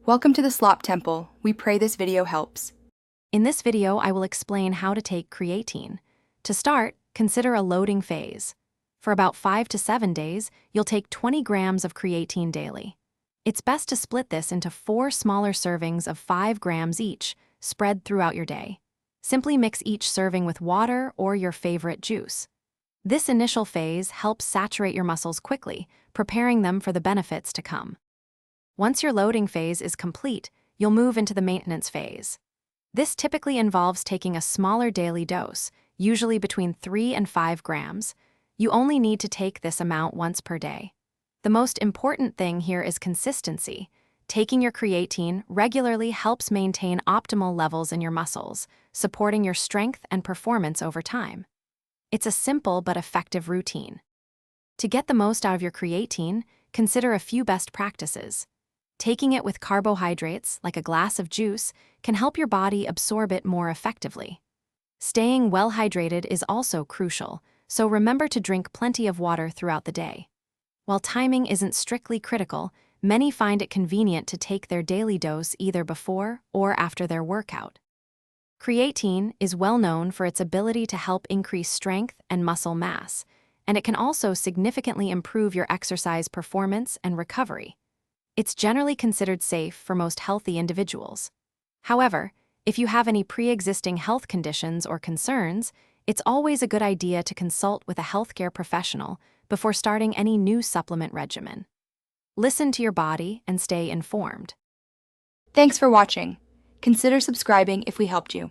Welcome to the Slop Temple. We pray this video helps. In this video, I will explain how to take creatine. To start, consider a loading phase. For about 5 to 7 days, you'll take 20 grams of creatine daily. It's best to split this into 4 smaller servings of 5 grams each, spread throughout your day. Simply mix each serving with water or your favorite juice. This initial phase helps saturate your muscles quickly, preparing them for the benefits to come. Once your loading phase is complete, you'll move into the maintenance phase. This typically involves taking a smaller daily dose, usually between 3 and 5 grams. You only need to take this amount once per day. The most important thing here is consistency. Taking your creatine regularly helps maintain optimal levels in your muscles, supporting your strength and performance over time. It's a simple but effective routine. To get the most out of your creatine, consider a few best practices. Taking it with carbohydrates, like a glass of juice, can help your body absorb it more effectively. Staying well hydrated is also crucial, so remember to drink plenty of water throughout the day. While timing isn't strictly critical, many find it convenient to take their daily dose either before or after their workout. Creatine is well known for its ability to help increase strength and muscle mass, and it can also significantly improve your exercise performance and recovery. It's generally considered safe for most healthy individuals. However, if you have any pre-existing health conditions or concerns, it's always a good idea to consult with a healthcare professional before starting any new supplement regimen. Listen to your body and stay informed. Thanks for watching. Consider subscribing if we helped you.